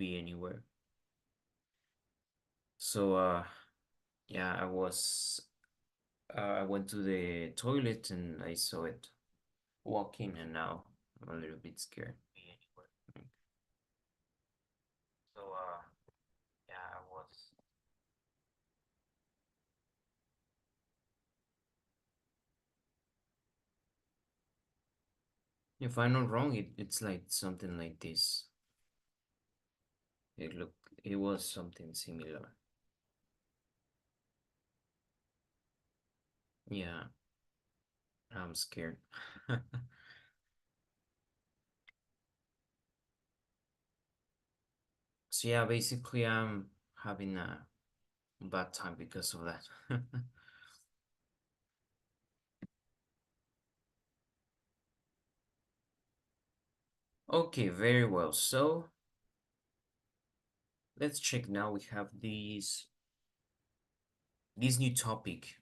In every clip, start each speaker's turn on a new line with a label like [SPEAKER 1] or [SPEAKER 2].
[SPEAKER 1] be anywhere. So yeah, I went to the toilet and I saw it walking, and now I'm a little bit scared. Be anywhere. So yeah, I was. If I'm not wrong, it's like something like this. It was something similar. Yeah, I'm scared. So yeah, basically I'm having a bad time because of that. Okay, very well. So let's check now. We have this new topic.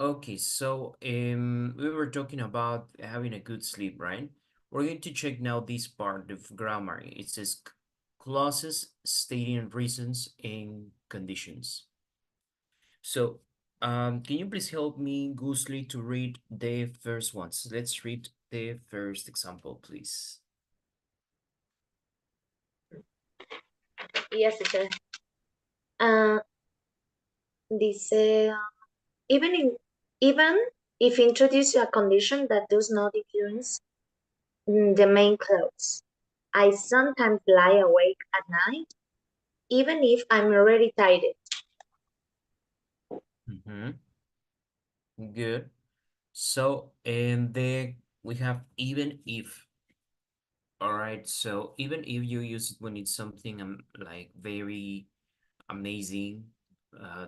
[SPEAKER 1] Okay, so we were talking about having a good sleep, right? We're going to check now this part of grammar. It says clauses stating reasons and conditions. So, can you please help me, Goosely, to read the first ones? Let's read the first example, please.
[SPEAKER 2] Yes, teacher. Uh, dice, even in even if introduce a condition that does not influence the main clause. I sometimes lie awake at night, even if I'm already tired.
[SPEAKER 1] Mm-hmm. Good. So, and then we have even if. All right. So even if you use it when it's something like very amazing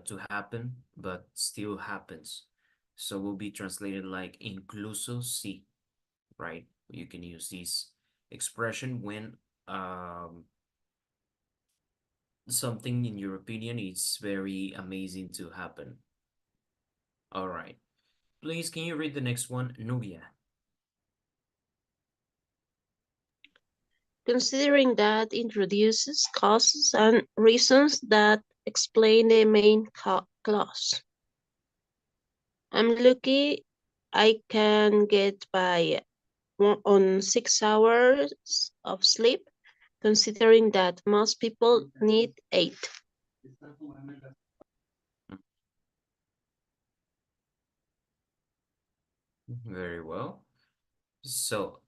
[SPEAKER 1] to happen, but still happens. So will be translated like incluso si, right? You can use this expression when something in your opinion is very amazing to happen. All right. Please, can you read the next one, Nubia?
[SPEAKER 3] Considering that introduces causes and reasons that explain the main clause. I'm lucky I can get by on 6 hours of sleep, considering that most people need 8.
[SPEAKER 1] Very well. So,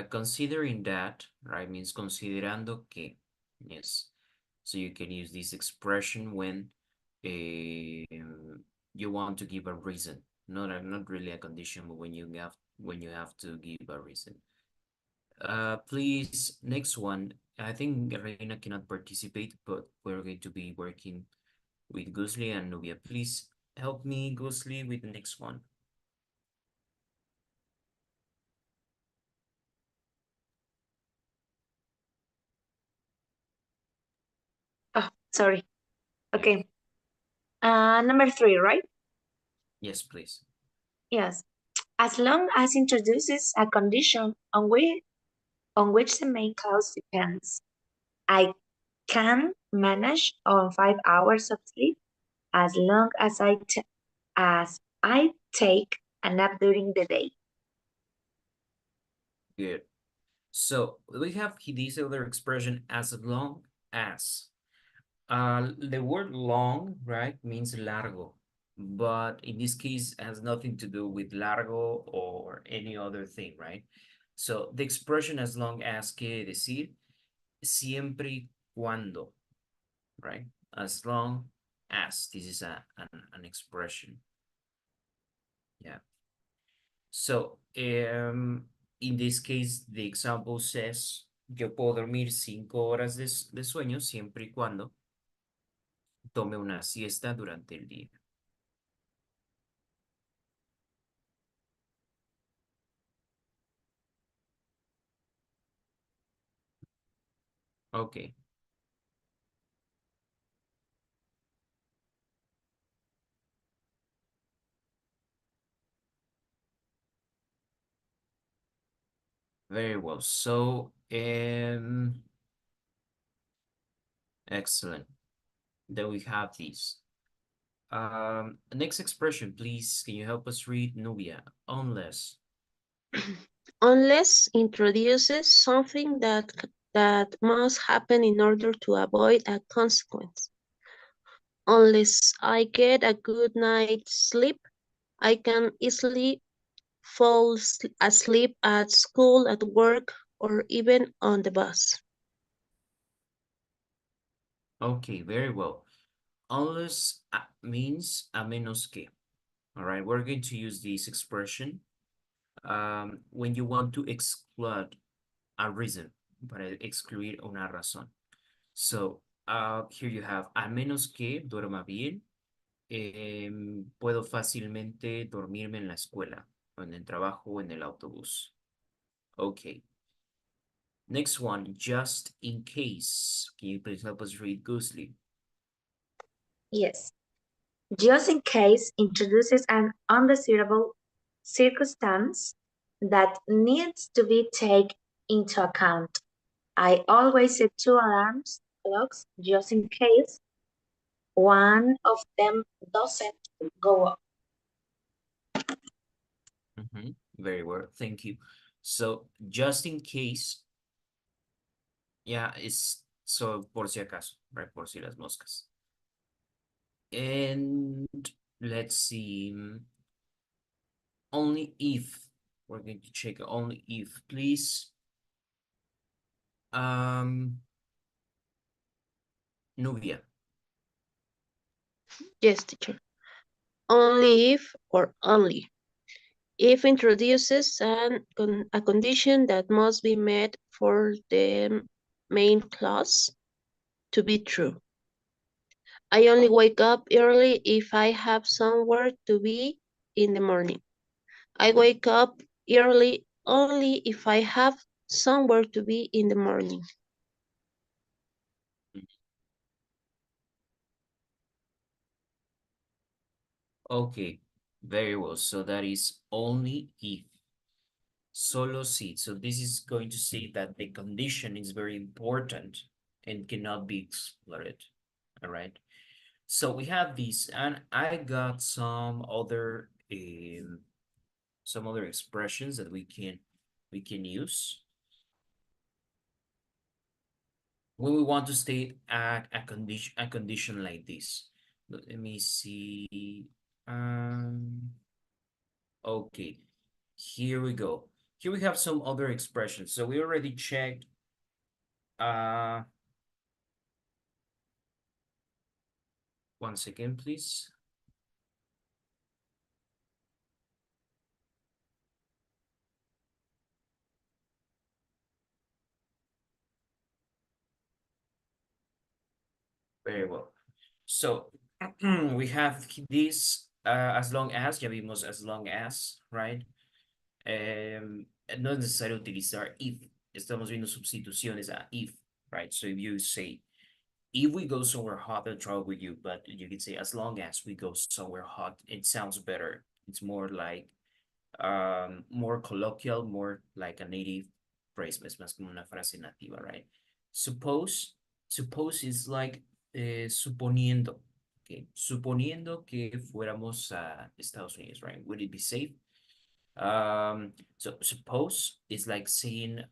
[SPEAKER 1] considering that, right, means considerando que, yes. So you can use this expression when you want to give a reason, not really a condition, but when you have to give a reason. Please, next one. I think Reina cannot participate, but we're going to be working with Gusli and Nubia. Please help me, Gusli, with the next one.
[SPEAKER 2] Oh, sorry.
[SPEAKER 1] Yeah.
[SPEAKER 2] Okay. Number three, right?
[SPEAKER 1] Yes, please.
[SPEAKER 2] Yes. As long as introduces a condition on which the main cause depends. I can manage on 5 hours of sleep as long as I take a nap during the day.
[SPEAKER 1] Good. So we have this other expression as long as. The word long, right, means largo, but in this case has nothing to do with largo or any other thing, right? So the expression as long as quiere decir siempre y cuando, right? As long as, this is an expression. Yeah. So, in this case, the example says, yo puedo dormir 5 horas de sueño siempre y cuando tome una siesta durante el día. Ok. Very well. So, excellent. Then we have these. Next expression, please. Can you help us read, Nubia? Unless.
[SPEAKER 3] Unless introduces something that must happen in order to avoid a consequence. Unless I get a good night's sleep, I can easily fall asleep at school, at work, or even on the bus.
[SPEAKER 1] Okay, very well. Unless means a menos que. All right, we're going to use this expression when you want to exclude a reason, para excluir una razón. So, here you have, a menos que duerma bien, puedo fácilmente dormirme en la escuela, o en el trabajo, o en el autobús. Okay. Next one, just in case. Can you please help us read Goosely?
[SPEAKER 2] Yes. Just in case introduces an undesirable circumstance that needs to be taken into account. I always set 2 alarms clocks just in case one of them doesn't go off.
[SPEAKER 1] Very well, thank you. So, just in case, yeah, it's so por si acaso, right? Por si las moscas. And let's see, only if, we're going to check only if, please. Nubia.
[SPEAKER 3] Yes, teacher. Only if or only. If introduces a condition that must be met for the main clause to be true. I only wake up early if I have somewhere to be in the morning. I wake up early only if I have somewhere to be in the morning.
[SPEAKER 1] Okay, very well. So that is only if. Solo si. So this is going to say that the condition is very important and cannot be exploited. All right. So we have these, and I got some other expressions that we can use when we want to state a condition like this. Let me see. Okay, here we go. Here we have some other expressions. So we already checked. One second, please. Very well. So we have this as long as, ya vimos as long as, right? No es necesario utilizar if. Estamos viendo sustituciones a if, right? So if you say, if we go somewhere hot, I'll travel with you, but you can say as long as we go somewhere hot, it sounds better. It's more like more colloquial, more like a native phrase, es más como una frase nativa, right? Suppose is like suponiendo, okay? Suponiendo que fuéramos a Estados Unidos, right? Would it be safe? So suppose is like saying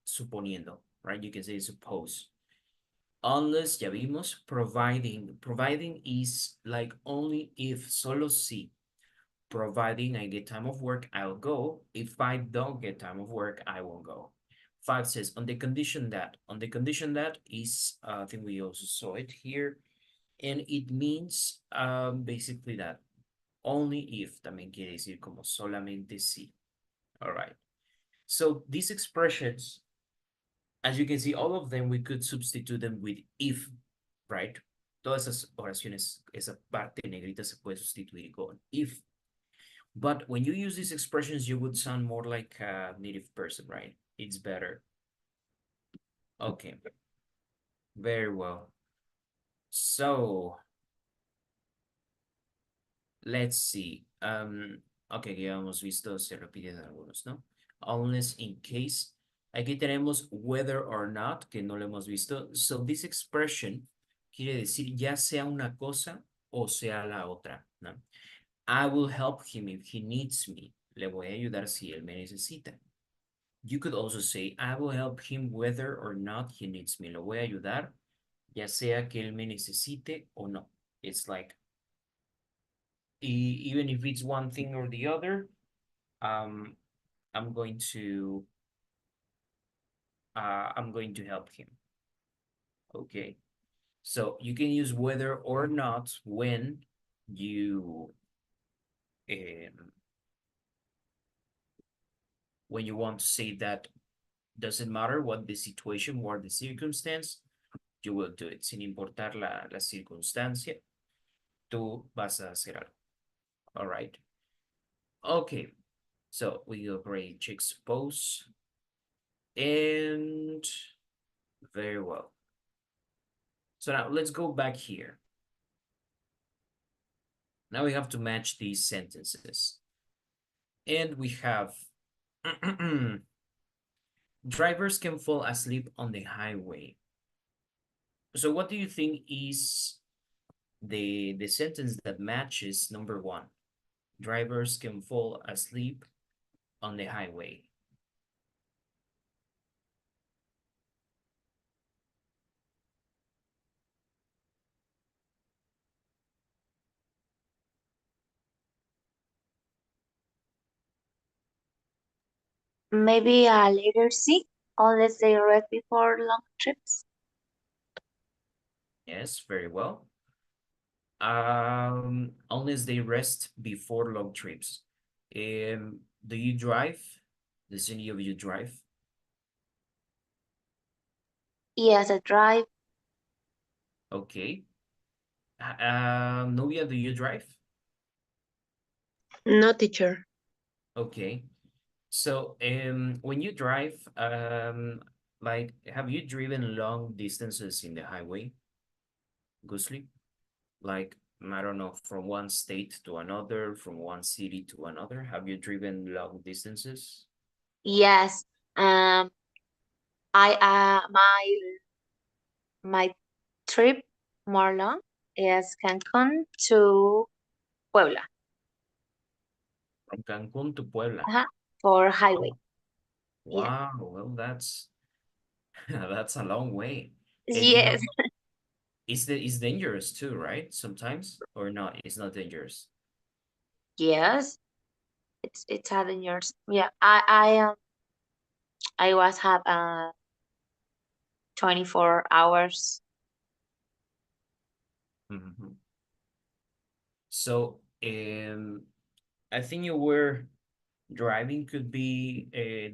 [SPEAKER 1] suponiendo, right? You can say suppose. Unless, ya vimos, providing is like only if, solo si. Providing I get time of work, I'll go. If I don't get time of work, I won't go. 5 says, on the condition that. On the condition that is, I think we also saw it here. And it means basically that. Only if, también quiere decir como solamente si. All right. So these expressions, as you can see, all of them, we could substitute them with if, right? Todas esas oraciones, esa parte negrita se puede sustituir con if. But when you use these expressions, you would sound more like a native person, right? It's better. Okay. Very well. So let's see. Okay, que ya hemos visto, se repiten algunos, ¿no? unless in case. Aquí tenemos whether or not, que no lo hemos visto. So this expression quiere decir ya sea una cosa o sea la otra, ¿no? I will help him if he needs me. Le voy a ayudar si él me necesita. You could also say, I will help him whether or not he needs me. Lo voy a ayudar, ya sea que él me necesite o no. It's like, even if it's one thing or the other, I'm going to help him. Okay. So you can use whether or not when you want to say that doesn't matter what the situation or the circumstance, you will do it. Sin importar la circunstancia, tú vas a hacer algo. All right. Okay. So we already juxtapose. And very well. So now let's go back here. Now we have to match these sentences. And we have drivers can fall asleep on the highway. So what do you think is the sentence that matches number one? Drivers can fall asleep on the highway.
[SPEAKER 2] Maybe a later C, unless they rest before long trips.
[SPEAKER 1] Yes, very well. Unless they rest before long trips. Do you drive? Does any of you drive?
[SPEAKER 2] Yes, I drive.
[SPEAKER 1] Okay. Novia, do you drive?
[SPEAKER 3] No, teacher.
[SPEAKER 1] Okay. So, when you drive, like, have you driven long distances in the highway, Gusli? Like, I don't know, from one state to another, from one city to another. Have you driven long distances?
[SPEAKER 2] Yes. My trip more long is Cancun to Puebla.
[SPEAKER 1] From Cancun to Puebla.
[SPEAKER 2] For highway. Yeah.
[SPEAKER 1] Wow, well, that's that's a long way. And
[SPEAKER 2] Yes.
[SPEAKER 1] it's dangerous too, right? Sometimes, or not? It's not dangerous.
[SPEAKER 2] Yes. It's having yours. Yeah. I was have 24 hours.
[SPEAKER 1] Mhm. So, I think you were driving could be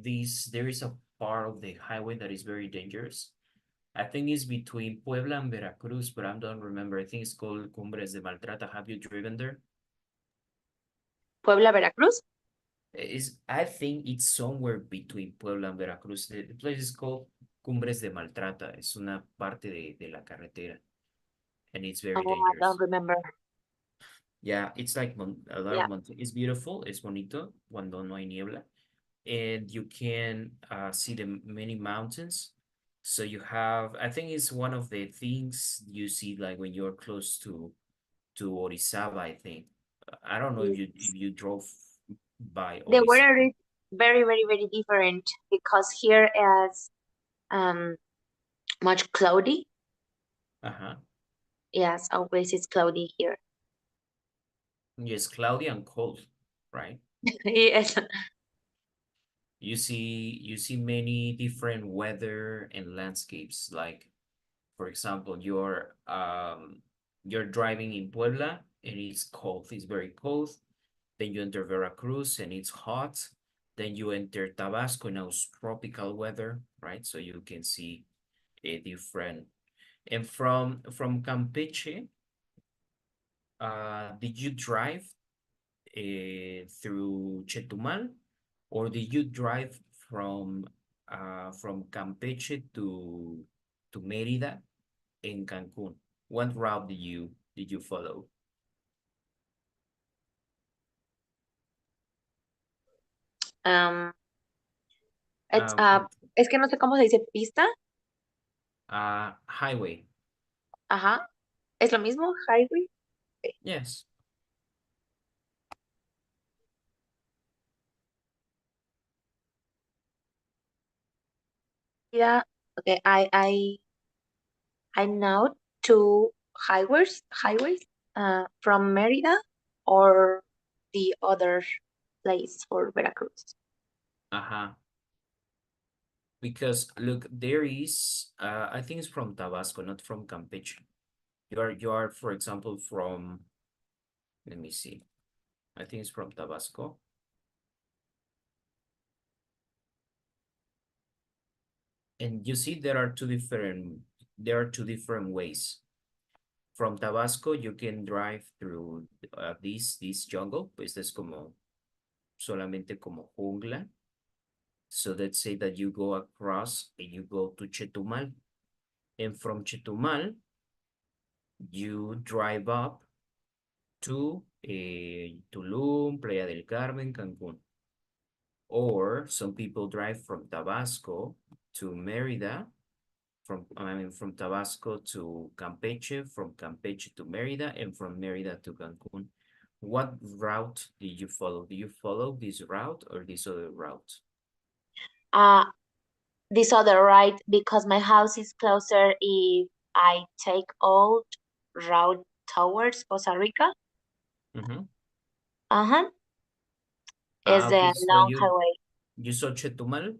[SPEAKER 1] there is a part of the highway that is very dangerous. I think it's between Puebla and Veracruz, but I don't remember. I think it's called Cumbres de Maltrata. Have you driven there?
[SPEAKER 2] Puebla, Veracruz.
[SPEAKER 1] I think it's somewhere between Puebla and Veracruz. The place is called Cumbres de Maltrata. Es una parte de la carretera, and it's very
[SPEAKER 2] Oh, I don't
[SPEAKER 1] dangerous.
[SPEAKER 2] remember.
[SPEAKER 1] Yeah, it's like a lot
[SPEAKER 2] Yeah.
[SPEAKER 1] of mountains. It's beautiful. Es bonito cuando no hay niebla, and you can see the many mountains. So you have, I think it's one of the things you see like when you're close to Orizaba, I think. I don't know if you drove by
[SPEAKER 2] The
[SPEAKER 1] Orizaba.
[SPEAKER 2] weather is very, very, very different because here is much cloudy.
[SPEAKER 1] Uh-huh.
[SPEAKER 2] Yes, always it's cloudy here.
[SPEAKER 1] Yes, cloudy and cold, right?
[SPEAKER 2] Yes.
[SPEAKER 1] You see many different weather and landscapes. Like, for example, you're driving in Puebla and it's cold. It's very cold. Then you enter Veracruz and it's hot. Then you enter Tabasco and it's tropical weather, right? So you can see a different. And from Campeche, did you drive through Chetumal, or did you drive from Campeche to Mérida in Cancun? What route did you follow?
[SPEAKER 2] Um, It's
[SPEAKER 1] from
[SPEAKER 2] es que no sé cómo se dice pista.
[SPEAKER 1] highway.
[SPEAKER 2] Ajá. ¿Es lo mismo? Highway.
[SPEAKER 1] Yes.
[SPEAKER 2] Yeah. Okay. I know two highways from Merida or the other place for Veracruz.
[SPEAKER 1] Uh-huh. Because look, there is I think it's from Tabasco, not from Campeche. You are, for example, from, let me see. I think it's from Tabasco. And you see there are two different ways. From Tabasco, you can drive through this jungle, pues es como solamente como jungla. So let's say that you go across and you go to Chetumal. And from Chetumal, you drive up to Tulum, Playa del Carmen, Cancun. Or some people drive from Tabasco to Merida, from Tabasco to Campeche, from Campeche to Merida, and from Merida to Cancun. What route did you follow? Do you follow this route or this other route?
[SPEAKER 2] Uh, this other right because my house is closer if I take old route towards Costa Rica.
[SPEAKER 1] Mm-hmm.
[SPEAKER 2] Uh-huh. Is
[SPEAKER 1] Okay,
[SPEAKER 2] a
[SPEAKER 1] so
[SPEAKER 2] long
[SPEAKER 1] you
[SPEAKER 2] highway.
[SPEAKER 1] you saw Chetumal?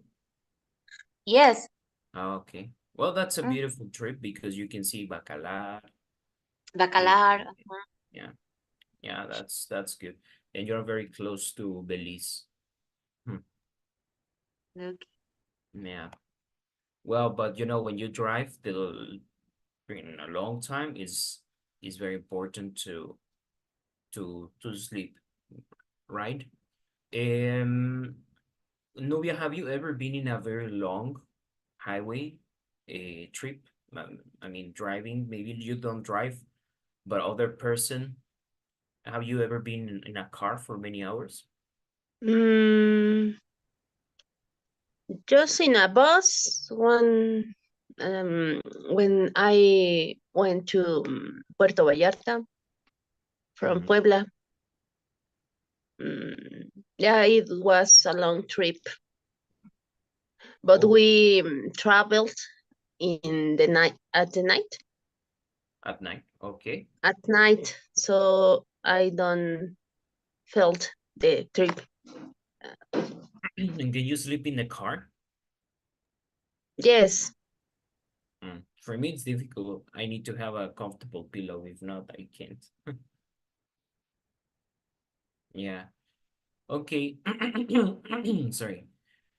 [SPEAKER 2] Yes.
[SPEAKER 1] Okay. Well, that's a
[SPEAKER 2] Mm.
[SPEAKER 1] beautiful trip because you can see Bacalar.
[SPEAKER 2] Bacalar.
[SPEAKER 1] Yeah, yeah, that's good. And you're very close to Belize. Hmm.
[SPEAKER 2] Okay.
[SPEAKER 1] Yeah. Well, but when you drive in a long time is very important to sleep, right? Um, Nubia, have you ever been in a very long highway trip? I mean, driving. Maybe you don't drive, but other person. Have you ever been in a car for many hours?
[SPEAKER 3] Mm, just in a bus when I went to Puerto Vallarta from
[SPEAKER 1] Mhm.
[SPEAKER 3] Puebla. Yeah, it was a long trip, but
[SPEAKER 1] Oh,
[SPEAKER 3] we traveled in the night
[SPEAKER 1] at night. Okay.
[SPEAKER 3] so I don't felt the trip.
[SPEAKER 1] And can you sleep in the car?
[SPEAKER 3] Yes.
[SPEAKER 1] For me, it's difficult. I need to have a comfortable pillow. If not, I can't. Yeah. Okay. Sorry.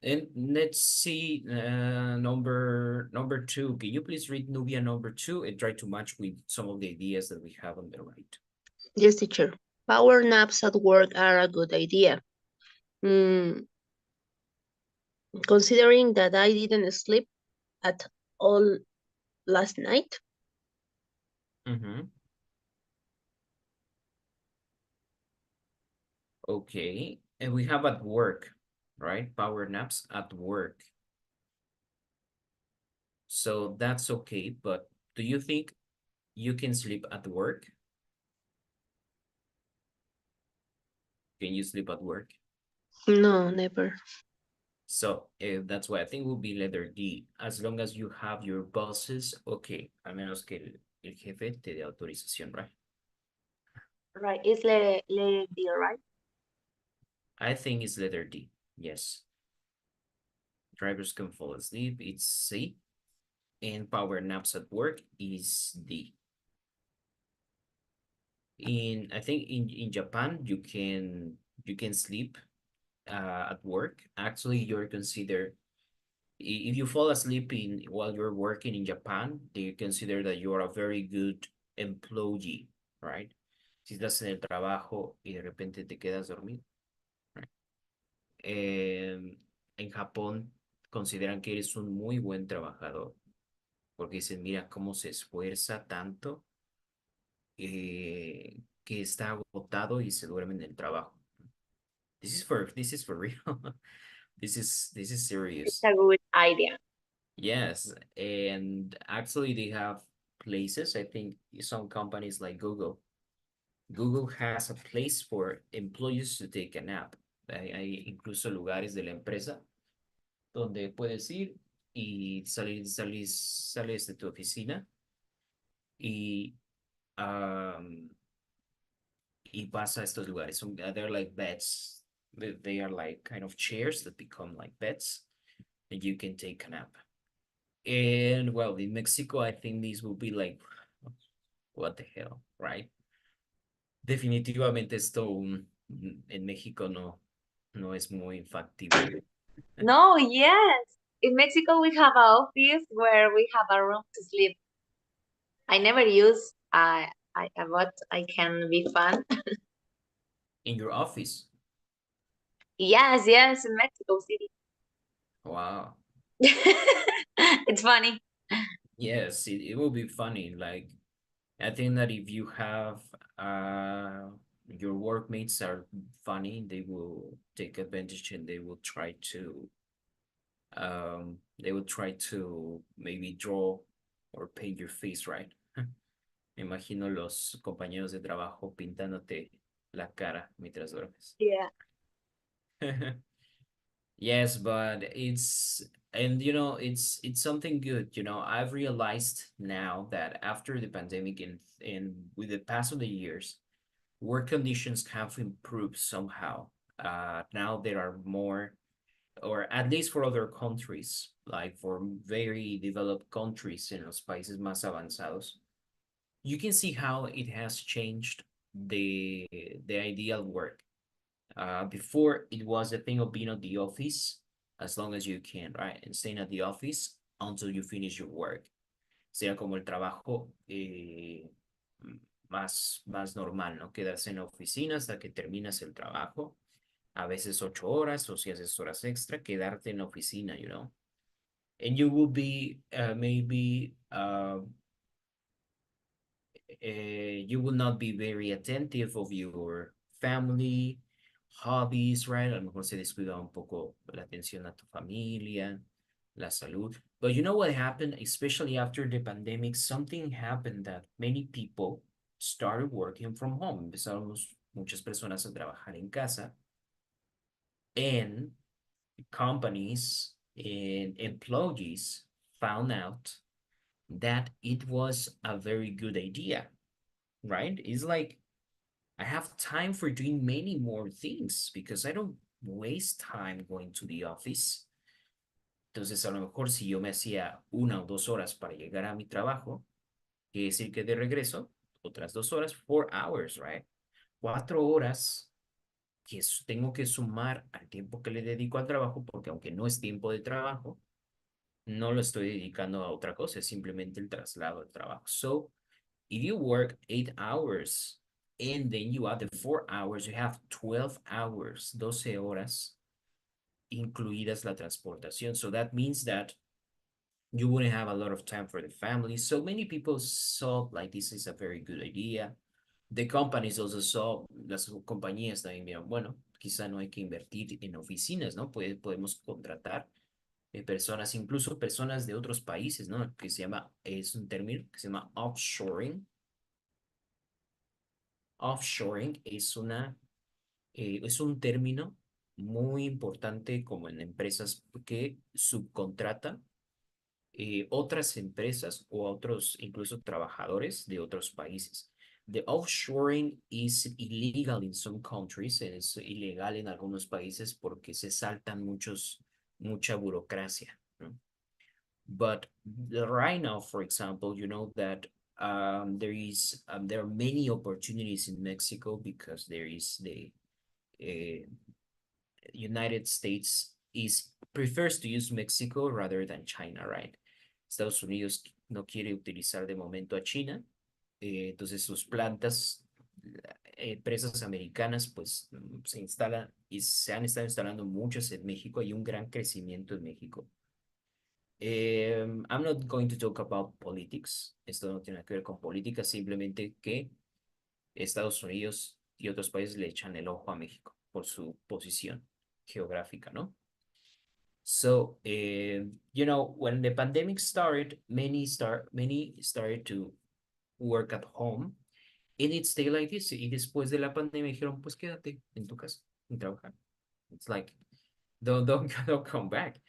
[SPEAKER 1] And let's see, number two. Can you please read Nubia number two and try to match with some of the ideas that we have on the right?
[SPEAKER 3] Yes, teacher. Power naps at work are a good idea. Mm, considering that I didn't sleep at all last night.
[SPEAKER 1] Mm-hmm. Okay. And we have at work, right? Power naps at work. So that's okay, but do you think you can sleep at work? Can you sleep at work?
[SPEAKER 3] No, never.
[SPEAKER 1] So that's why I think will be letter D. As long as you have your bosses, okay, a menos que el jefe te dé autorización, right?
[SPEAKER 2] Right. It's letter D, right?
[SPEAKER 1] I think it's letter D. Yes. Drivers can fall asleep. It's C. And power naps at work is D. I think in Japan you can sleep at work. Actually, you're considered if you fall asleep while you're working in Japan, they consider that you are a very good employee, right? Si estás en el trabajo y de repente te quedas dormido, right? En Japón consideran que eres un muy buen trabajador, porque dicen, mira cómo se esfuerza tanto que está agotado y se duerme en el trabajo. This is for real. This is
[SPEAKER 2] It's
[SPEAKER 1] serious.
[SPEAKER 2] a good idea.
[SPEAKER 1] Yes, and actually they have places, I think some companies like Google. Google has a place for employees to take a nap. Hay incluso lugares de la empresa donde puedes ir y sales de tu oficina y, um, y vas a estos lugares. They're like beds. They are like kind of chairs that become like beds and you can take a nap. And well, in Mexico, I think these will be like, what the hell, right? Definitivamente esto en México no es muy factible.
[SPEAKER 2] No, yes. In Mexico, we have an office where we have a room to sleep. I never use but I can be fun.
[SPEAKER 1] In your office.
[SPEAKER 2] Yes, yes, in Mexico City.
[SPEAKER 1] Wow.
[SPEAKER 2] It's funny.
[SPEAKER 1] Yes, it will be funny. Like, I think that if you have your workmates are funny, they will take advantage and they will try to maybe draw or paint your face, right? Me imagino los compañeros de trabajo pintándote la cara mientras duermes.
[SPEAKER 2] Yeah.
[SPEAKER 1] Yes, but it's something good. I've realized now that after the pandemic and with the pass of the years, work conditions have improved somehow. Now there are more, or at least for other countries, like for very developed countries en los países más avanzados, you can see how it has changed the ideal work. Before it was a thing of being at the office as long as you can, right? And staying at the office until you finish your work. Sea como el trabajo más normal, ¿no? Quedarse en la oficina hasta que terminas el trabajo. A veces 8 horas, o si haces horas extra, quedarte en la oficina, And you will be maybe you will not be very attentive of your family, hobbies, right? A lo mejor se descuida un poco la atención a tu familia, la salud. But you know what happened, especially after the pandemic, something happened that many people started working from home. Empezaron muchas personas a trabajar en casa and companies and employees found out that it was a very good idea, right? It's like I have time for doing many more things because I don't waste time going to the office. Entonces, a lo mejor si yo me hacía 1 o 2 horas para llegar a mi trabajo, quiere decir que de regreso, otras 2 horas, 4 hours, right? 4 horas que tengo que sumar al tiempo que le dedico al trabajo, porque aunque no es tiempo de trabajo, no lo estoy dedicando a otra cosa, es simplemente el traslado del trabajo. So, if you work 8 hours and then you add the 4 hours, you have 12 hours, 12 horas, incluidas la transportación. So that means that you wouldn't have a lot of time for the family. So many people saw like this is a very good idea. The companies also saw, las compañías también vieron, bueno, quizá no hay que invertir en oficinas, ¿no? Podemos contratar personas, incluso personas de otros países, ¿no? Es un término que se llama offshoring. Offshoring es un término muy importante como en empresas que subcontratan otras empresas o otros incluso trabajadores de otros países. The offshoring is illegal in some countries, es ilegal en algunos países porque se saltan mucha burocracia, ¿no? But right now, for example, you know that there are many opportunities in Mexico because there is the United States prefers to use Mexico rather than China, right? Estados Unidos no quiere utilizar de momento a China, entonces sus plantas, empresas americanas, pues se instalan y se han estado instalando muchas en México. Hay un gran crecimiento en México. I'm not going to talk about politics. Esto no tiene que ver con política, simplemente que Estados Unidos y otros países le echan el ojo a México por su posición geográfica, ¿no? So, you know, when the pandemic started, many started to work at home, and it stayed like this. Y después de la pandemia dijeron, pues quédate en tu casa y trabajar. It's like, don't come back.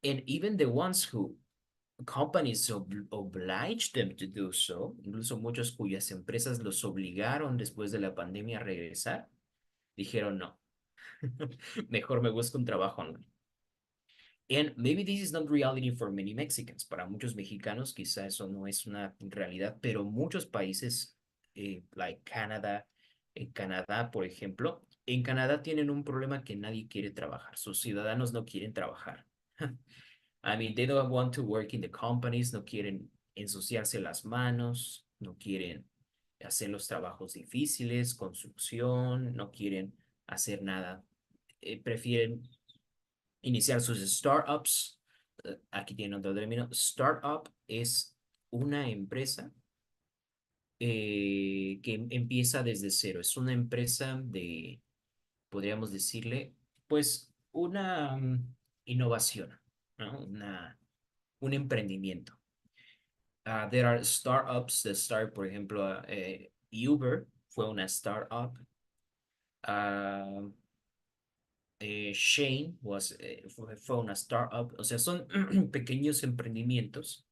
[SPEAKER 1] And even the ones who companies obliged them to do so, incluso muchos cuyas empresas los obligaron después de la pandemia a regresar, dijeron no, mejor me busco un trabajo online. And maybe this is not reality for many Mexicans. Para muchos mexicanos quizá eso no es una realidad, pero muchos países, like Canadá, en Canadá, por ejemplo, en Canadá tienen un problema que nadie quiere trabajar. Sus ciudadanos no quieren trabajar. I mean, they don't want to work in the companies, no quieren ensuciarse las manos, no quieren hacer los trabajos difíciles, construcción, no quieren hacer nada. Prefieren iniciar sus startups. Aquí tienen otro término. Startup es una empresa que empieza desde cero. Es una empresa de, podríamos decirle, pues una innovación, ¿no? Un emprendimiento. There are startups that start, por ejemplo, Uber fue una startup. Shane fue una startup. O sea, son pequeños emprendimientos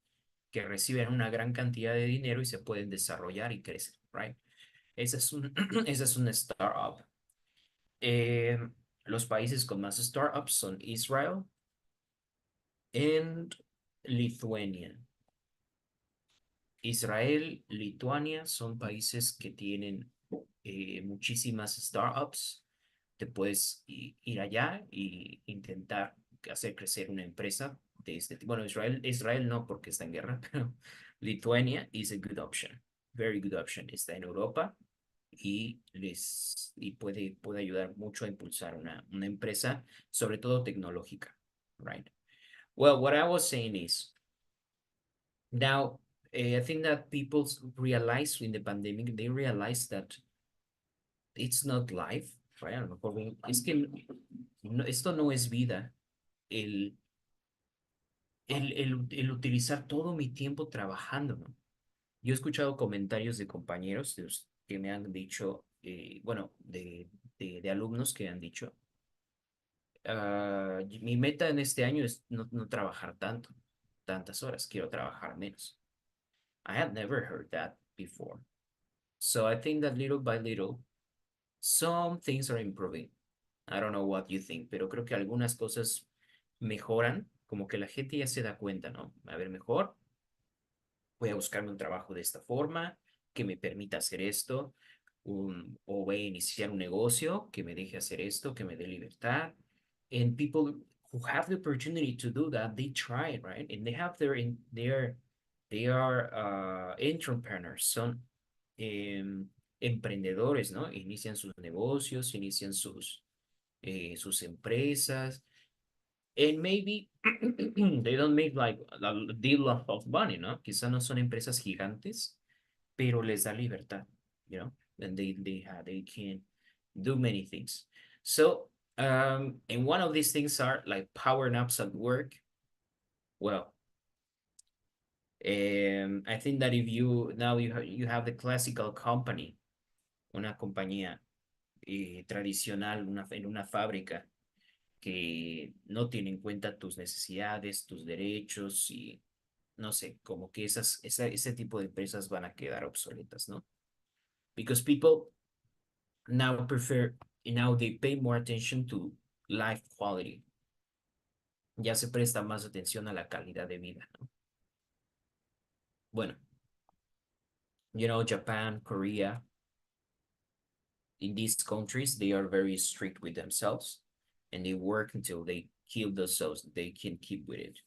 [SPEAKER 1] que reciben una gran cantidad de dinero y se pueden desarrollar y crecer, right? Esa es esa es una startup. Eh, los países con más startups son Israel and Lithuania. Israel, Lituania son países que tienen muchísimas startups. Te puedes ir allá e intentar hacer crecer una empresa de este tipo. Bueno, Israel no porque está en guerra, pero Lituania is a good option. Very good option. Está en Europa y puede ayudar mucho a impulsar una empresa, sobre todo tecnológica, right? Well, what I was saying is now I think that people realize in the pandemic, they realize that it's not life, right? A lo mejor es que esto no es vida, el, el utilizar todo mi tiempo trabajando, ¿no? Yo he escuchado comentarios de compañeros que me han dicho, bueno, de alumnos que han dicho, mi meta en este año es no trabajar tantas horas, quiero trabajar menos. I had never heard that before. So I think that little by little, some things are improving. I don't know what you think, pero creo que algunas cosas mejoran, como que la gente ya se da cuenta, ¿no? A ver, mejor voy a buscarme un trabajo de esta forma, que me permita hacer esto, o voy a iniciar un negocio que me deje hacer esto, que me dé libertad. And people who have the opportunity to do that, they try it, right? And they have they are entrepreneurs, son emprendedores, ¿no? Inician sus negocios, inician sus empresas, and maybe they don't make like a deal of money, ¿no? Quizá no son empresas gigantes, pero les da libertad, you know, and they can do many things. So, and one of these things are like power naps at work. Well, I think that if you have the classical company, una compañía tradicional, en una fábrica que no tiene en cuenta tus necesidades, tus derechos y no sé, como que ese tipo de empresas van a quedar obsoletas, ¿no? Because people now they pay more attention to life quality. Ya se presta más atención a la calidad de vida, ¿no? Bueno, you know, Japan, Korea, in these countries, they are very strict with themselves and they work until they kill themselves. They can keep with it.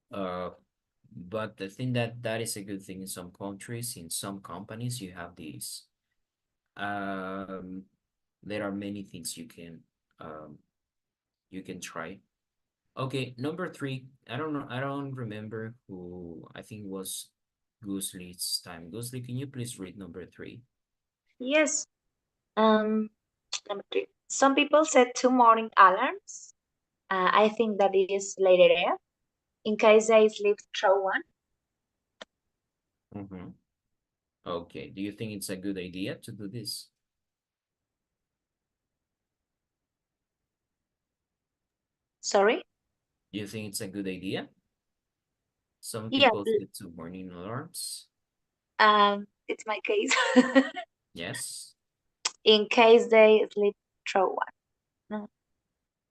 [SPEAKER 1] But I think that is a good thing in some countries. In some companies, you have these. There are many things you can try. Okay, number 3. I don't know. I don't remember who. I think it was Goosely's time. Goosely, can you please read number 3?
[SPEAKER 2] Yes. Number 3. Some people set 2 morning alarms. I think that is letter A. In case I sleep through one.
[SPEAKER 1] Mm-hmm. Okay, do you think it's a good idea to do this?
[SPEAKER 2] Sorry?
[SPEAKER 1] Do you think it's a good idea? Some
[SPEAKER 2] Yeah,
[SPEAKER 1] people sleep to morning alarms.
[SPEAKER 2] it's my case.
[SPEAKER 1] Yes.
[SPEAKER 2] In case they sleep through one. No.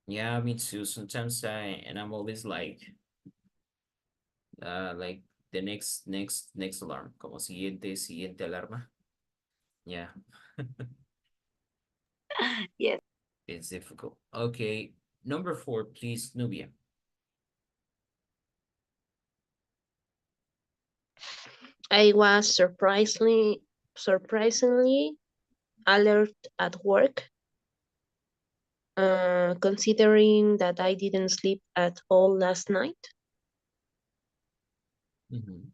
[SPEAKER 1] Yeah, me too. Sometimes I'm always like the next alarm, como siguiente alarma. Yeah,
[SPEAKER 2] Yes.
[SPEAKER 1] it's difficult. Okay, number 4, please, Nubia.
[SPEAKER 3] I was surprisingly alert at work, considering that I didn't sleep at all last night.
[SPEAKER 1] Mhm.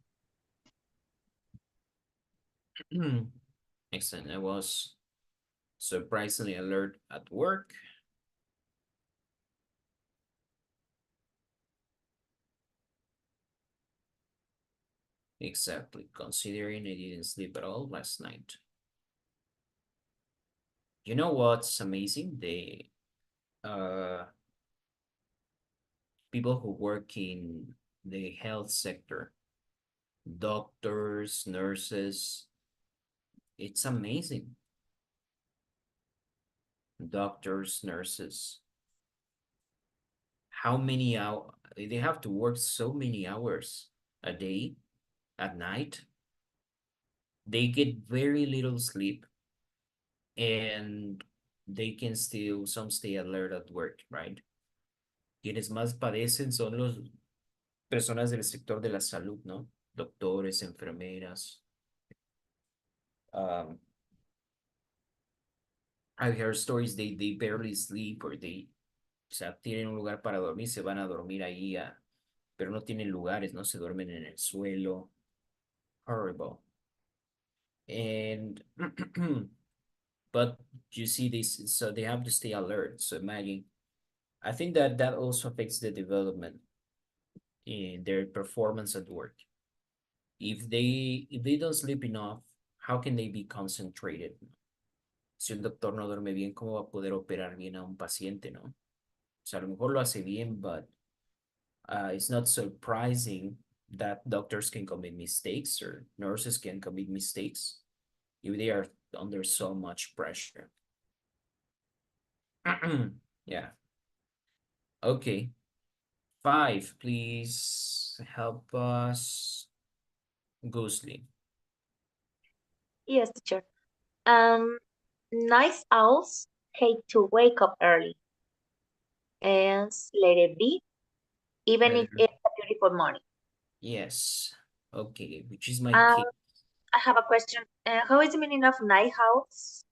[SPEAKER 1] Excellent. I was surprisingly alert at work. Exactly, considering I didn't sleep at all last night. You know what's amazing? The uh people who work in the health sector, doctors, nurses, it's amazing. Doctors, nurses, how many hours they have to work, so many hours a day at night. They get very little sleep and they can still some stay alert at work, right? Quienes más padecen son los personas del sector de la salud, ¿no? Doctores, enfermeras. Um, I've heard stories they barely sleep or o sea, tienen un lugar para dormir, se van a dormir ahí, pero no tienen lugares, ¿no? Se duermen en el suelo. Horrible. And, but you see this, so they have to stay alert. So imagine, I think that also affects the development in their performance at work. If they don't sleep enough, how can they be concentrated? Si un doctor no duerme bien, ¿cómo va a poder operar bien a un paciente, no? O sea, a lo mejor lo hace bien, but it's not surprising that doctors can commit mistakes or nurses can commit mistakes if they are under so much pressure. Yeah. Okay. 5, please help us. Ghostly.
[SPEAKER 2] Yes, teacher. Um, Night owls hate to wake up early. And letter B, even if
[SPEAKER 1] Letter.
[SPEAKER 2] it's a beautiful morning.
[SPEAKER 1] Yes. Okay, which is my
[SPEAKER 2] Um,
[SPEAKER 1] case.
[SPEAKER 2] I have a question. How is the meaning of night owls?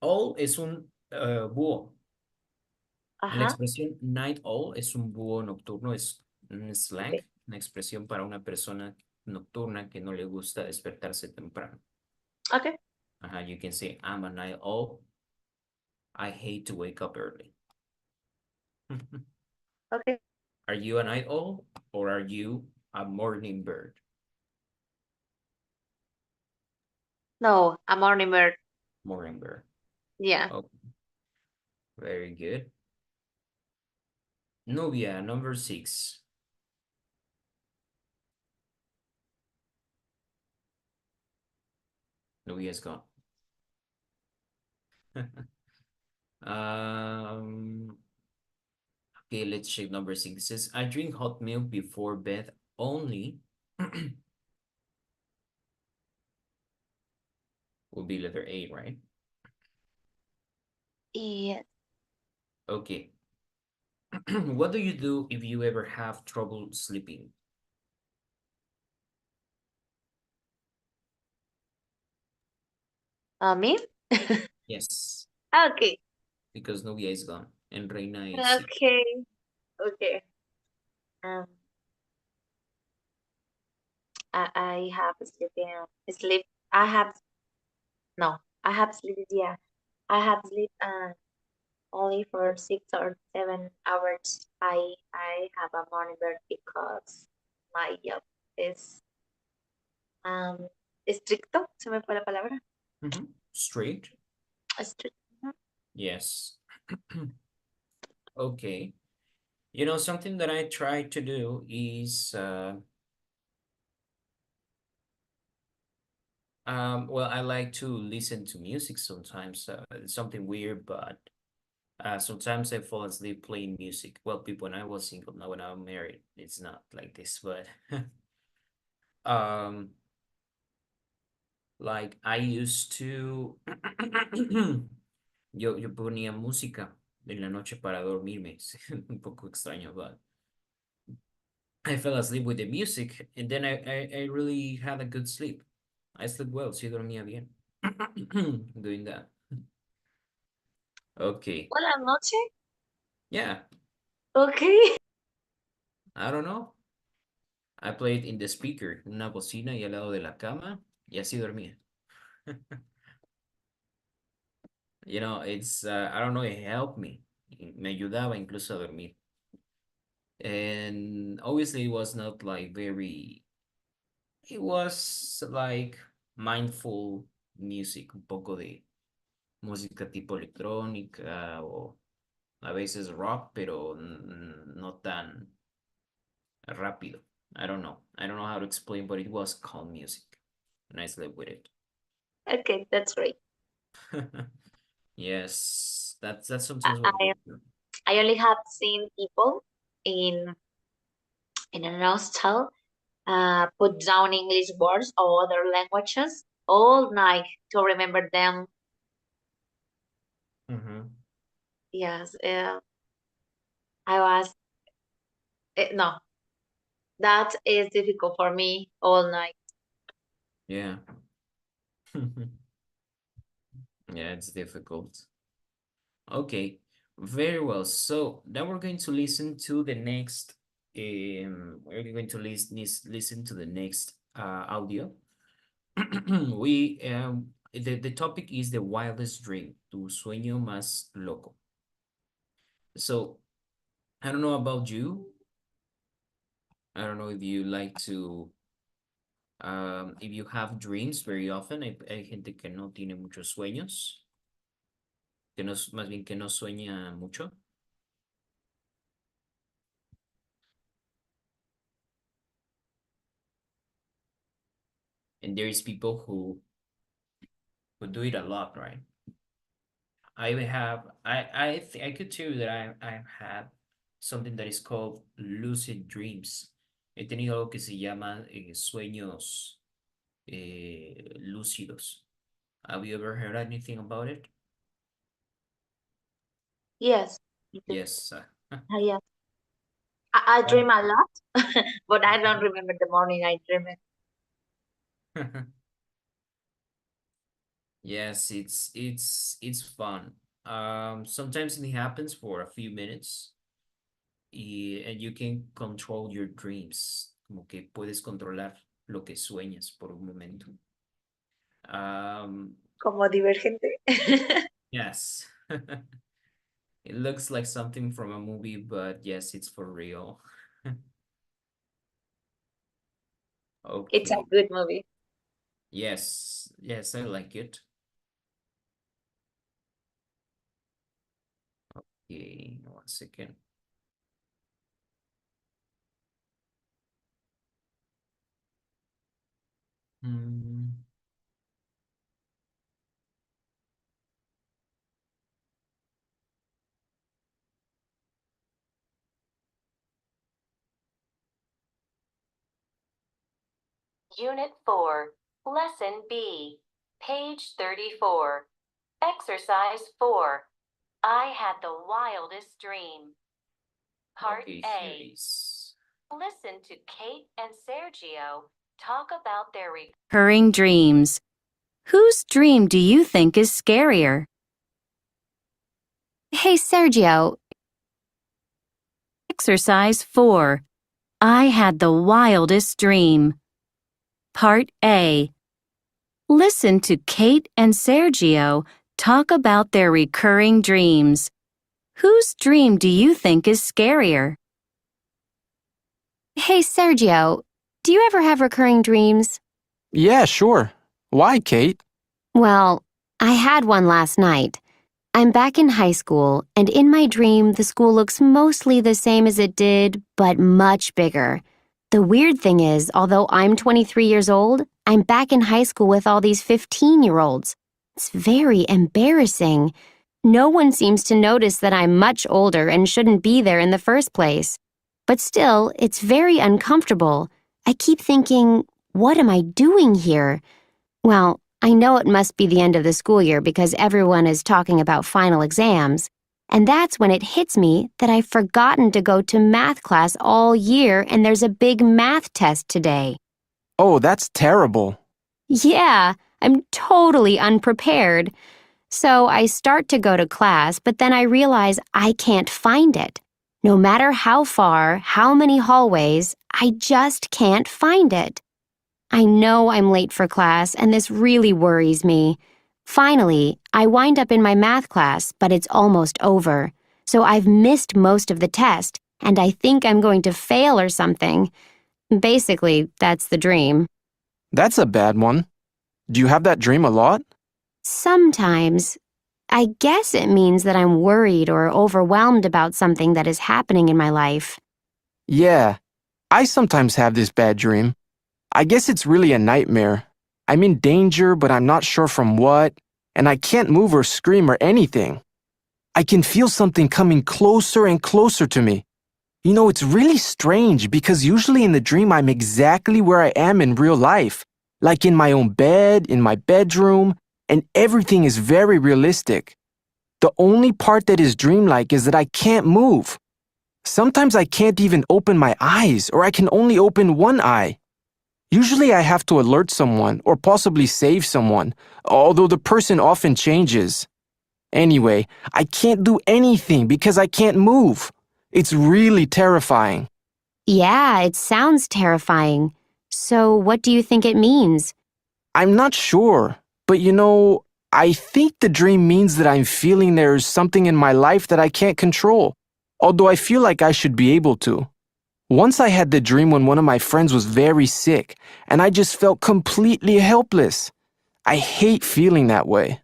[SPEAKER 1] Owl es un búho. La
[SPEAKER 2] Uh-huh.
[SPEAKER 1] expresión night owl es un búho nocturno, es un slang,
[SPEAKER 2] Okay.
[SPEAKER 1] una expresión para una persona nocturna que no le gusta despertarse temprano.
[SPEAKER 2] Okay.
[SPEAKER 1] You can say, I'm a night owl. I hate to wake up early.
[SPEAKER 2] Okay.
[SPEAKER 1] Are you a night owl or are you a morning bird?
[SPEAKER 2] No, a morning bird.
[SPEAKER 1] Morning bird.
[SPEAKER 2] Yeah.
[SPEAKER 1] Oh, very good. Nubia, number 6. Nubia's gone. Um, okay, let's check number 6. It says, I drink hot milk before bed only. Will be letter A, right?
[SPEAKER 2] Yes.
[SPEAKER 1] Okay. What do you do if you ever have trouble sleeping?
[SPEAKER 2] Me?
[SPEAKER 1] Yes,
[SPEAKER 2] Okay.
[SPEAKER 1] because Nubia is gone and Reina is sick.
[SPEAKER 2] Okay. Okay. Um, I have sleep. I have no. I have sleep. Yeah. I have sleep. only for 6 or 7 hours. I have a morning bird because my job is estricto, se me fue la palabra.
[SPEAKER 1] Straight.
[SPEAKER 2] Strict.
[SPEAKER 1] Yes. Okay. You know, something that I try to do is, well, I like to listen to music sometimes. It's something weird, but sometimes I fall asleep playing music. Well, people, when I was single, now when I'm married, it's not like this, but um, like I used to, yo ponía música en la noche para dormirme. Es un poco extraño, but I fell asleep with the music, and then I really had a good sleep. I slept well, sí dormía bien. Doing that. Okay.
[SPEAKER 2] Buenas noches.
[SPEAKER 1] Yeah,
[SPEAKER 2] Okay.
[SPEAKER 1] I don't know. I played in the speaker, una bocina y al lado de la cama, y así dormía. You know, it's, I don't know, it helped me. Me ayudaba incluso a dormir. And obviously it was not like very, it was like mindful music, un poco de música tipo electrónica o a veces rock, pero no tan rápido. I don't know. I don't know how to explain, but it was calm music, and I slept with it.
[SPEAKER 2] Okay, that's great.
[SPEAKER 1] Yes, that's sometimes what
[SPEAKER 2] I
[SPEAKER 1] we do.
[SPEAKER 2] I only have seen people in an hostel put down English words or other languages all night to remember them. Yes, I was no, that is difficult for me all night.
[SPEAKER 1] Yeah. Yeah, it's difficult. Okay, very well. So now we're going to listen to the next, we're going to listen to the next audio. We, the topic is the wildest dream, tu sueño más loco. So I don't know about you. I don't know if you like to, if you have dreams very often. Hay gente que no tiene muchos sueños, que no, más bien que no sueña mucho. And there is people who do it a lot, right? I could tell you that I've had something that is called lucid dreams. He tenido algo que se llama sueños lúcidos. Have you ever heard anything about it?
[SPEAKER 2] Yes.
[SPEAKER 1] Yes.
[SPEAKER 2] Yes. I dream a lot, but I don't remember the morning I dream it.
[SPEAKER 1] Yes, it's fun. Sometimes it happens for a few minutes and you can control your dreams. Como que puedes controlar lo que sueñas por un momento.
[SPEAKER 2] Como Divergente.
[SPEAKER 1] Yes. It looks like something from a movie, but yes, it's for real. Okay.
[SPEAKER 2] It's a good movie.
[SPEAKER 1] Yes, yes, I like it. Okay, 1 second.
[SPEAKER 4] Unit 4, Lesson B, page 34. Exercise 4. I had the wildest dream. Part
[SPEAKER 1] Okay,
[SPEAKER 4] A.
[SPEAKER 1] here it is.
[SPEAKER 4] Listen to Kate and Sergio talk about their
[SPEAKER 5] recurring dreams. Whose dream do you think is scarier? Hey, Sergio. Exercise 4. I had the wildest dream. Part A. Listen to Kate and Sergio talk about their recurring dreams. Whose dream do you think is scarier? Hey, Sergio, do you ever have recurring dreams?
[SPEAKER 6] Yeah, sure. Why, Kate?
[SPEAKER 5] Well, I had one last night. I'm back in high school, and in my dream, the school looks mostly the same as it did, but much bigger. The weird thing is, although I'm 23 years old, I'm back in high school with all these 15-year-olds. It's very embarrassing. No one seems to notice that I'm much older and shouldn't be there in the first place. But still, it's very uncomfortable. I keep thinking, what am I doing here? Well, I know it must be the end of the school year because everyone is talking about final exams. And that's when it hits me that I've forgotten to go to math class all year and there's a big math test today.
[SPEAKER 6] Oh, that's terrible.
[SPEAKER 5] Yeah, I'm totally unprepared. So I start to go to class, but then I realize I can't find it. No matter how far, how many hallways, I just can't find it. I know I'm late for class, and this really worries me. Finally, I wind up in my math class, but it's almost over. So I've missed most of the test, and I think I'm going to fail or something. Basically, that's the dream.
[SPEAKER 6] That's a bad one. Do you have that dream a lot?
[SPEAKER 5] Sometimes. I guess it means that I'm worried or overwhelmed about something that is happening in my life.
[SPEAKER 6] Yeah, I sometimes have this bad dream. I guess it's really a nightmare. I'm in danger, but I'm not sure from what, and I can't move or scream or anything. I can feel something coming closer and closer to me. You know, it's really strange because usually in the dream I'm exactly where I am in real life, like in my own bed, in my bedroom, and everything is very realistic. The only part that is dreamlike is that I can't move. Sometimes I can't even open my eyes, or I can only open one eye. Usually I have to alert someone or possibly save someone, although the person often changes. Anyway, I can't do anything because I can't move. It's really terrifying.
[SPEAKER 5] Yeah, it sounds terrifying. So what do you think it means?
[SPEAKER 6] I'm not sure, but you know, I think the dream means that I'm feeling there's something in my life that I can't control, although I feel like I should be able to. Once I had the dream when one of my friends was very sick, and I just felt completely helpless. I hate feeling that way.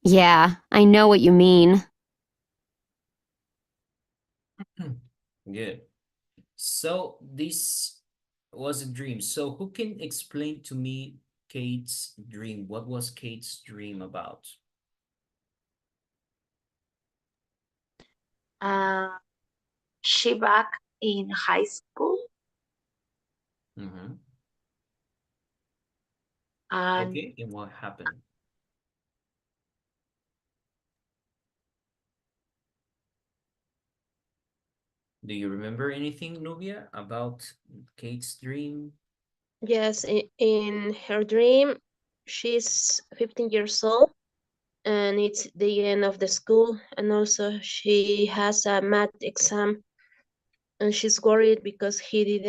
[SPEAKER 5] Yeah, I know what you mean.
[SPEAKER 1] Good. So this was a dream. So who can explain to me Kate's dream? What was Kate's dream about?
[SPEAKER 2] She back in high school
[SPEAKER 1] Mm-hmm.
[SPEAKER 2] and
[SPEAKER 1] Okay, and what happened? Do you remember anything, Nubia, about Kate's dream?
[SPEAKER 3] Yes, in her dream, she's 15 years old and it's the end of the school, and also she has a math exam and she's worried because
[SPEAKER 1] She?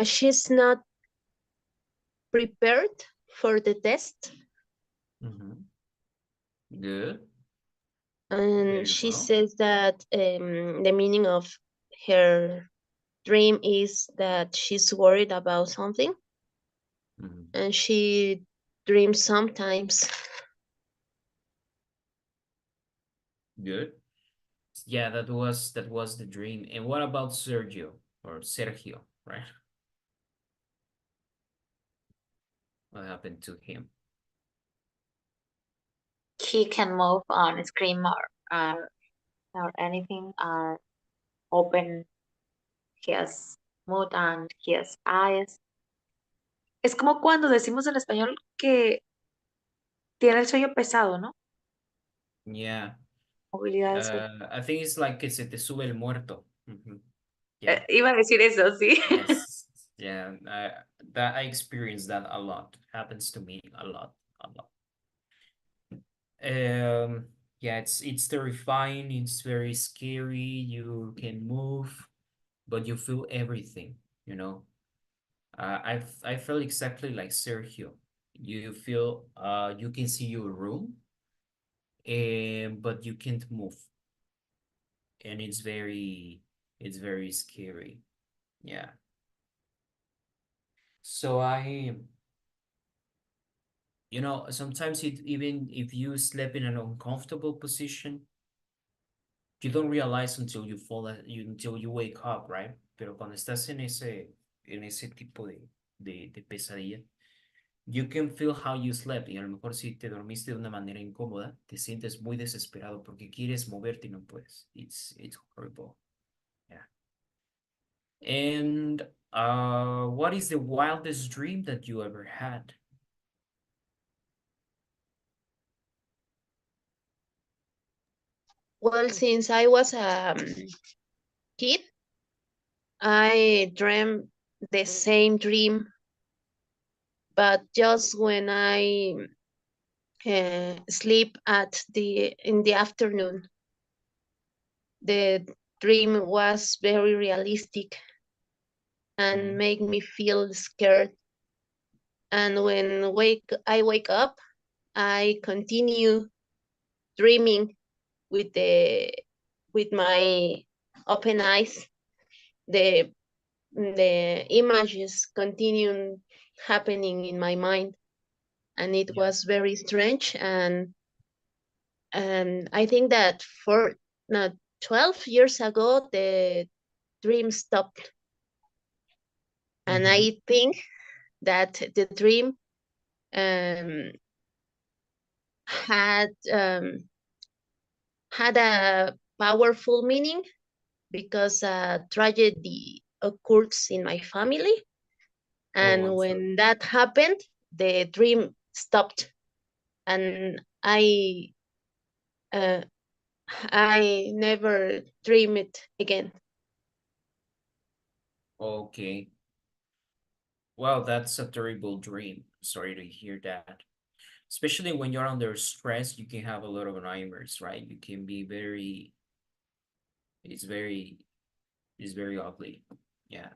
[SPEAKER 3] she's not prepared for the test.
[SPEAKER 1] Mm-hmm. Good.
[SPEAKER 3] And
[SPEAKER 1] Very
[SPEAKER 3] she
[SPEAKER 1] well.
[SPEAKER 3] says that the meaning of her dream is that she's worried about something
[SPEAKER 1] Mm-hmm.
[SPEAKER 3] and she dreams sometimes.
[SPEAKER 1] Good. Yeah, that was the dream. And what about Sergio or Sergio, right? What happened to him?
[SPEAKER 2] he can move on screen or anything, open his mouth and his eyes. Es como cuando decimos en español que tiene el sueño pesado, ¿no?
[SPEAKER 1] Yeah.
[SPEAKER 2] Movilidad del sueño.
[SPEAKER 1] I think it's like que se te sube el muerto. Mhm. Yeah.
[SPEAKER 2] Iba a decir eso, sí.
[SPEAKER 1] Yes. Yeah. I experience that a lot. Happens to me a lot. A lot. Yeah, it's terrifying. It's very scary. You can move, but you feel everything, you know. I felt exactly like Sergio. You feel you can see your room, but you can't move, and it's very scary. Yeah. So sometimes even if you sleep in an uncomfortable position, you don't realize until until you wake up, right? Pero cuando estás en ese tipo de pesadilla, you can feel how you slept. Y a lo mejor si te dormiste de una manera incómoda, te sientes muy desesperado porque quieres moverte y no puedes. It's horrible. Yeah. And what is the wildest dream that you ever had?
[SPEAKER 3] Well, since I was a kid, I dreamt the same dream, but just when I sleep in the afternoon. The dream was very realistic and made me feel scared. And when I wake up, I continue dreaming with my open eyes. The images continue happening in my mind, and it was very strange. And I think that for 12 years ago, the dream stopped. And I think that the dream had a powerful meaning because a tragedy occurs in my family. And when that happened, the dream stopped. And I never dream it again.
[SPEAKER 1] Okay. Well, that's a terrible dream. Sorry to hear that. Especially when you're under stress, you can have a lot of nightmares, right? You can be it's very ugly. Yeah.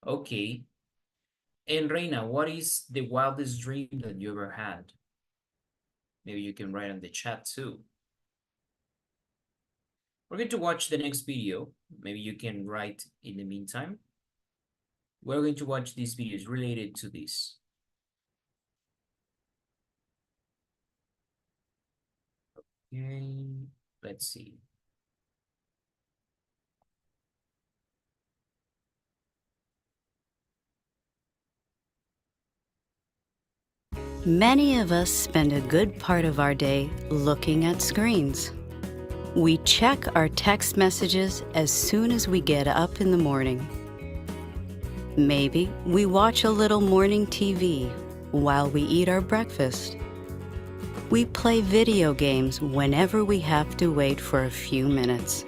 [SPEAKER 1] Okay. And Reina, what is the wildest dream that you ever had? Maybe you can write in the chat too. We're going to watch the next video. Maybe you can write in the meantime. We're going to watch these videos related to this. Okay, let's see.
[SPEAKER 7] Many of us spend a good part of our day looking at screens. We check our text messages as soon as we get up in the morning. Maybe we watch a little morning TV while we eat our breakfast. We play video games whenever we have to wait for a few minutes.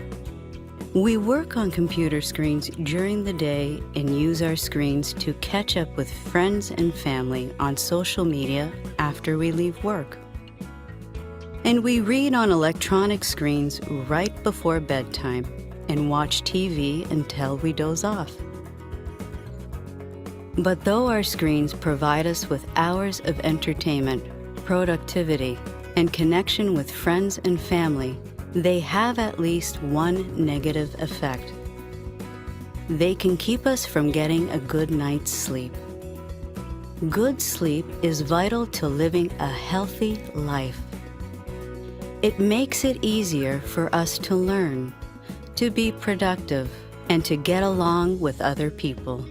[SPEAKER 7] We work on computer screens during the day and use our screens to catch up with friends and family on social media after we leave work. And we read on electronic screens right before bedtime and watch TV until we doze off. But though our screens provide us with hours of entertainment, productivity, and connection with friends and family, they have at least one negative effect. They can keep us from getting a good night's sleep. Good sleep is vital to living a healthy life. It makes it easier for us to learn, to be productive, and to get along with other people.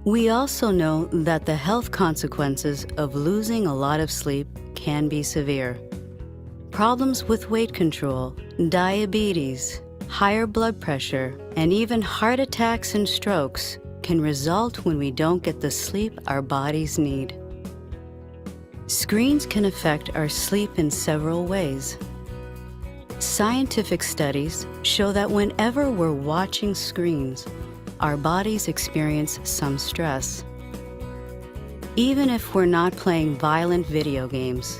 [SPEAKER 7] We also know that the health consequences of losing a lot of sleep can be severe. Problems with weight control, diabetes, higher blood pressure, and even heart attacks and strokes can result when we don't get the sleep our bodies need. Screens can affect our sleep in several ways. Scientific studies show that whenever we're watching screens, our bodies experience some stress. Even if we're not playing violent video games,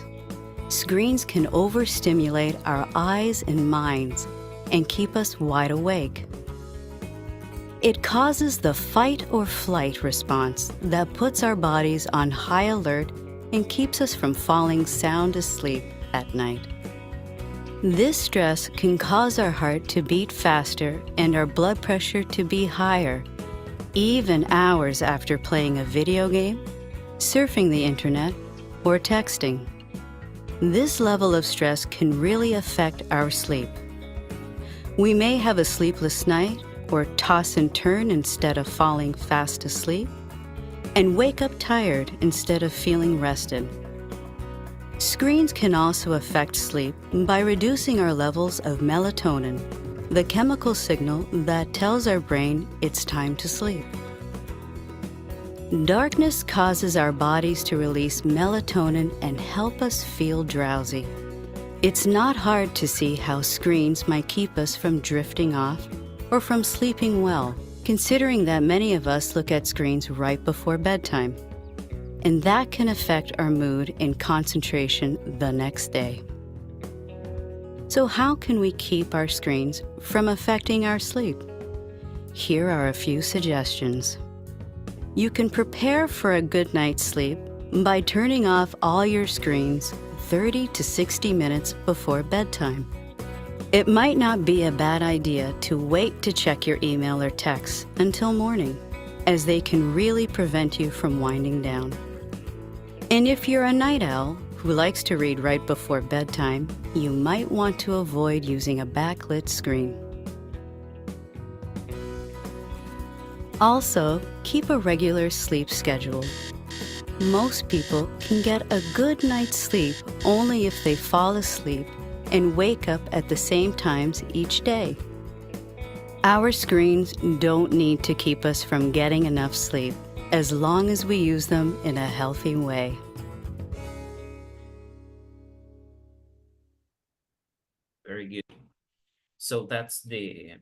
[SPEAKER 7] screens can overstimulate our eyes and minds and keep us wide awake. It causes the fight or flight response that puts our bodies on high alert and keeps us from falling sound asleep at night. This stress can cause our heart to beat faster and our blood pressure to be higher, even hours after playing a video game, surfing the internet, or texting. This level of stress can really affect our sleep. We may have a sleepless night or toss and turn instead of falling fast asleep, and wake up tired instead of feeling rested. Screens can also affect sleep by reducing our levels of melatonin, the chemical signal that tells our brain it's time to sleep. Darkness causes our bodies to release melatonin and help us feel drowsy. It's not hard to see how screens might keep us from drifting off or from sleeping well, considering that many of us look at screens right before bedtime. And that can affect our mood and concentration the next day. So how can we keep our screens from affecting our sleep? Here are a few suggestions. You can prepare for a good night's sleep by turning off all your screens 30 to 60 minutes before bedtime. It might not be a bad idea to wait to check your email or text until morning, as they can really prevent you from winding down. And if you're a night owl who likes to read right before bedtime, you might want to avoid using a backlit screen. Also, keep a regular sleep schedule. Most people can get a good night's sleep only if they fall asleep and wake up at the same times each day. Our screens don't need to keep us from getting enough sleep, as long as we use them in a healthy way.
[SPEAKER 1] Very good. So that's the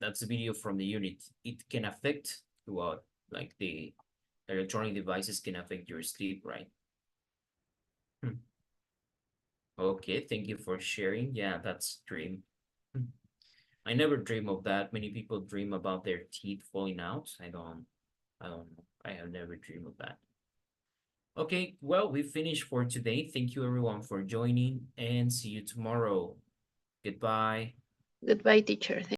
[SPEAKER 1] video from the unit. It can affect what, like the electronic devices can affect your sleep, right? Okay, thank you for sharing. Yeah, that's dream. I never dream of that. Many people dream about their teeth falling out. I don't know. I have never dreamed of that. Okay, well, we finished for today. Thank you everyone for joining and see you tomorrow. Goodbye.
[SPEAKER 3] Goodbye, teacher.